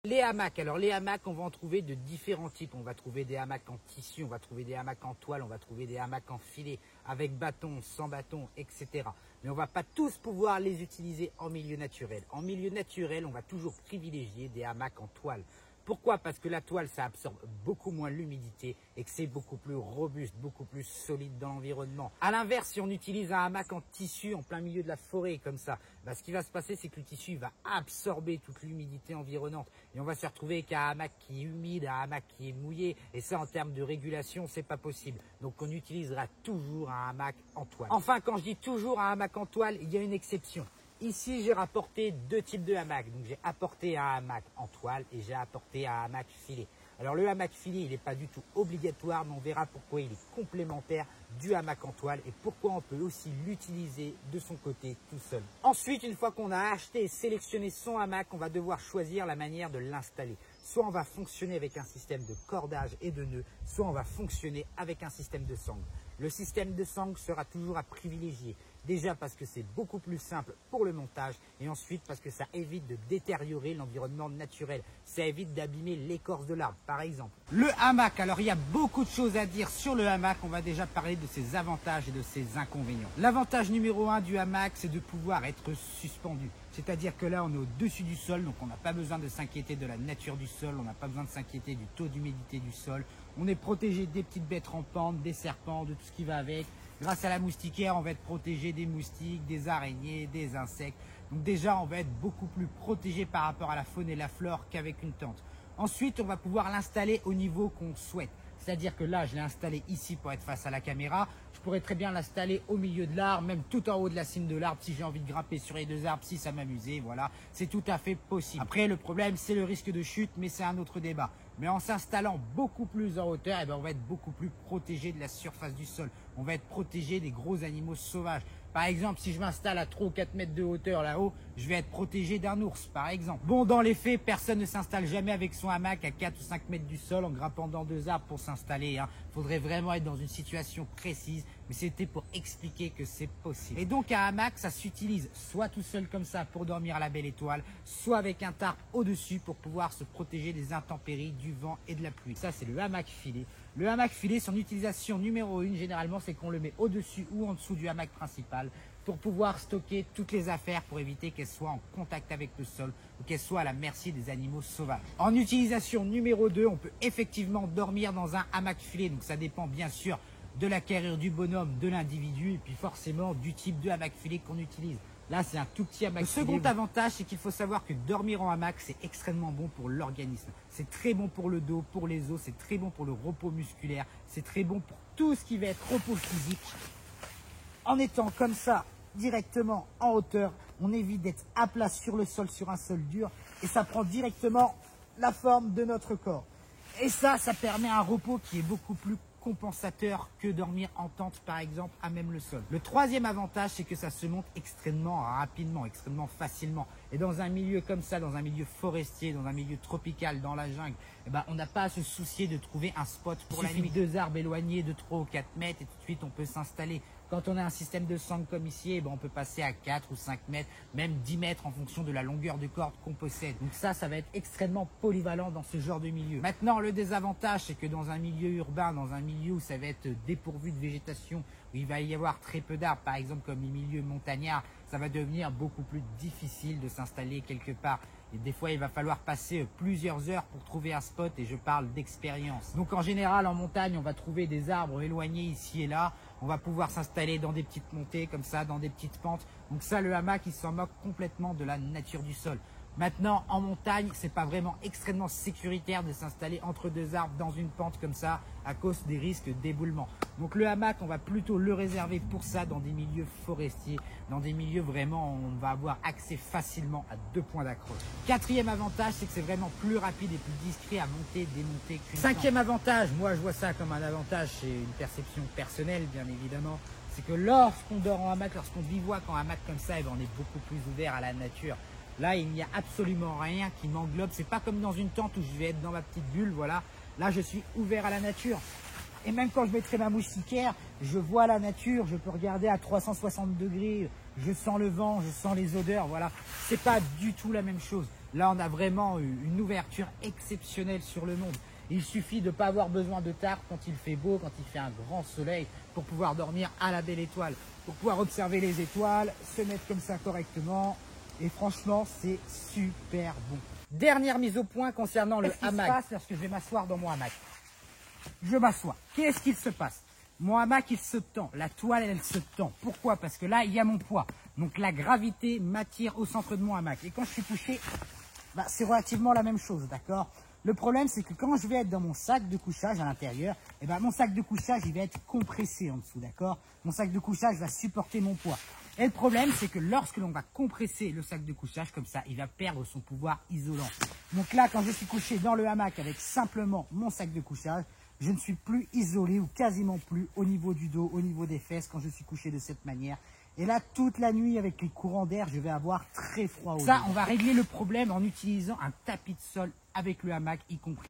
Les hamacs, alors les hamacs, on va en trouver de différents types. On va trouver des hamacs en tissu, on va trouver des hamacs en toile, on va trouver des hamacs en filet, avec bâton, sans bâton, etc. Mais on ne va pas tous pouvoir les utiliser en milieu naturel. En milieu naturel, on va toujours privilégier des hamacs en toile. Pourquoi? Parce que la toile, ça absorbe beaucoup moins l'humidité et que c'est beaucoup plus robuste, beaucoup plus solide dans l'environnement. A l'inverse, si on utilise un hamac en tissu en plein milieu de la forêt comme ça, ce qui va se passer, c'est que le tissu va absorber toute l'humidité environnante et on va se retrouver avec un hamac qui est humide, un hamac qui est mouillé, et ça, en termes de régulation, c'est pas possible. Donc on utilisera toujours un hamac en toile. Enfin, quand je dis toujours un hamac en toile, il y a une exception. Ici, j'ai rapporté deux types de hamacs. Donc, j'ai apporté un hamac en toile et j'ai apporté un hamac filet. Alors, le hamac filet, il n'est pas du tout obligatoire, mais on verra pourquoi il est complémentaire du hamac en toile et pourquoi on peut aussi l'utiliser de son côté tout seul. Ensuite, une fois qu'on a acheté et sélectionné son hamac, on va devoir choisir la manière de l'installer. Soit on va fonctionner avec un système de cordage et de nœuds, soit on va fonctionner avec un système de sangle. Le système de sangle sera toujours à privilégier. Déjà parce que c'est beaucoup plus simple pour le montage et ensuite parce que ça évite de détériorer l'environnement naturel. Ça évite d'abîmer l'écorce de l'arbre par exemple. Le hamac, alors il y a beaucoup de choses à dire sur le hamac. On va déjà parler de ses avantages et de ses inconvénients. L'avantage numéro 1 du hamac, c'est de pouvoir être suspendu. C'est-à-dire que là, on est au-dessus du sol, donc on n'a pas besoin de s'inquiéter de la nature du sol, on n'a pas besoin de s'inquiéter du taux d'humidité du sol. On est protégé des petites bêtes rampantes, des serpents, de tout ce qui va avec. Grâce à la moustiquaire, on va être protégé des moustiques, des araignées, des insectes. Donc déjà, on va être beaucoup plus protégé par rapport à la faune et la flore qu'avec une tente. Ensuite, on va pouvoir l'installer au niveau qu'on souhaite. C'est-à-dire que là, je l'ai installé ici pour être face à la caméra. Je pourrais très bien l'installer au milieu de l'arbre, même tout en haut de la cime de l'arbre, si j'ai envie de grimper sur les deux arbres, si ça m'amusait, voilà. C'est tout à fait possible. Après, le problème, c'est le risque de chute, mais c'est un autre débat. Mais en s'installant beaucoup plus en hauteur, on va être beaucoup plus protégé de la surface du sol. On va être protégé des gros animaux sauvages. Par exemple, si je m'installe à 3 ou 4 mètres de hauteur là-haut, je vais être protégé d'un ours, par exemple. Bon, dans les faits, personne ne s'installe jamais avec son hamac à 4 ou 5 mètres du sol en grimpant dans deux arbres pour s'installer. Faudrait vraiment être dans une situation précise, mais c'était pour expliquer que c'est possible. Et donc, un hamac, ça s'utilise soit tout seul comme ça pour dormir à la belle étoile, soit avec un tarp au-dessus pour pouvoir se protéger des intempéries, du vent et de la pluie. Ça, c'est le hamac filet. Le hamac filet, son utilisation numéro 1, généralement, c'est qu'on le met au-dessus ou en dessous du hamac principal pour pouvoir stocker toutes les affaires pour éviter qu'elles soient en contact avec le sol ou qu'elles soient à la merci des animaux sauvages. En utilisation numéro 2, on peut effectivement dormir dans un hamac filet. Donc ça dépend bien sûr de la carrure du bonhomme, de l'individu et puis forcément du type de hamac filet qu'on utilise. Là, c'est un tout petit hamac. Le second avantage, c'est qu'il faut savoir que dormir en hamac, c'est extrêmement bon pour l'organisme. C'est très bon pour le dos, pour les os, c'est très bon pour le repos musculaire, c'est très bon pour tout ce qui va être repos physique. En étant comme ça, directement en hauteur, on évite d'être à plat sur le sol, sur un sol dur, et ça prend directement la forme de notre corps. Et ça permet un repos qui est beaucoup plus compensateur que dormir en tente par exemple à même le sol. Le troisième avantage, c'est que ça se monte extrêmement rapidement, extrêmement facilement. Et dans un milieu comme ça, dans un milieu forestier, dans un milieu tropical, dans la jungle, on n'a pas à se soucier de trouver un spot pour la nuit. Il suffit de 2 arbres éloignés de 3 ou 4 mètres et tout de suite on peut s'installer. Quand on a un système de sangle comme ici, on peut passer à 4 ou 5 mètres, même 10 mètres en fonction de la longueur de corde qu'on possède. Donc ça va être extrêmement polyvalent dans ce genre de milieu. Maintenant, le désavantage, c'est que dans un milieu urbain, dans un milieu où ça va être dépourvu de végétation, où il va y avoir très peu d'arbres, par exemple comme les milieux montagnards, ça va devenir beaucoup plus difficile de s'installer quelque part. Et des fois, il va falloir passer plusieurs heures pour trouver un spot et je parle d'expérience. Donc en général, en montagne, on va trouver des arbres éloignés ici et là. On va pouvoir s'installer dans des petites montées comme ça, dans des petites pentes. Donc ça, le hamac, il s'en moque complètement de la nature du sol. Maintenant, en montagne, c'est pas vraiment extrêmement sécuritaire de s'installer entre deux arbres dans une pente comme ça à cause des risques d'éboulement. Donc le hamac, on va plutôt le réserver pour ça dans des milieux forestiers, dans des milieux vraiment où on va avoir accès facilement à 2 points d'accroche. Quatrième avantage, c'est que c'est vraiment plus rapide et plus discret à monter, démonter qu'une tente. Cinquième avantage, moi je vois ça comme un avantage, c'est une perception personnelle bien évidemment, c'est que lorsqu'on dort en hamac, lorsqu'on bivouaque en hamac comme ça, on est beaucoup plus ouvert à la nature. Là, il n'y a absolument rien qui m'englobe. C'est pas comme dans une tente où je vais être dans ma petite bulle, voilà. Là, je suis ouvert à la nature. Et même quand je mettrai ma moustiquaire, je vois la nature, je peux regarder à 360 degrés, je sens le vent, je sens les odeurs, voilà. C'est pas du tout la même chose. Là, on a vraiment une ouverture exceptionnelle sur le monde. Il suffit de ne pas avoir besoin de tarp quand il fait beau, quand il fait un grand soleil, pour pouvoir dormir à la belle étoile, pour pouvoir observer les étoiles, se mettre comme ça correctement. Et franchement, c'est super bon. Dernière mise au point concernant le hamac. Qu'est-ce qui se passe lorsque je vais m'asseoir dans mon hamac? Je m'assois. Qu'est-ce qu'il se passe? Mon hamac, il se tend. La toile, elle se tend. Pourquoi? Parce que là, il y a mon poids. Donc la gravité m'attire au centre de mon hamac. Et quand je suis couché, c'est relativement la même chose, d'accord? Le problème, c'est que quand je vais être dans mon sac de couchage à l'intérieur, mon sac de couchage, il va être compressé en dessous, d'accord? Mon sac de couchage va supporter mon poids. Et le problème, c'est que lorsque l'on va compresser le sac de couchage comme ça, il va perdre son pouvoir isolant. Donc là, quand je suis couché dans le hamac avec simplement mon sac de couchage, je ne suis plus isolé ou quasiment plus au niveau du dos, au niveau des fesses quand je suis couché de cette manière. Et là, toute la nuit, avec les courants d'air, je vais avoir très froid au dos. Ça, on va régler le problème en utilisant un tapis de sol avec le hamac y compris.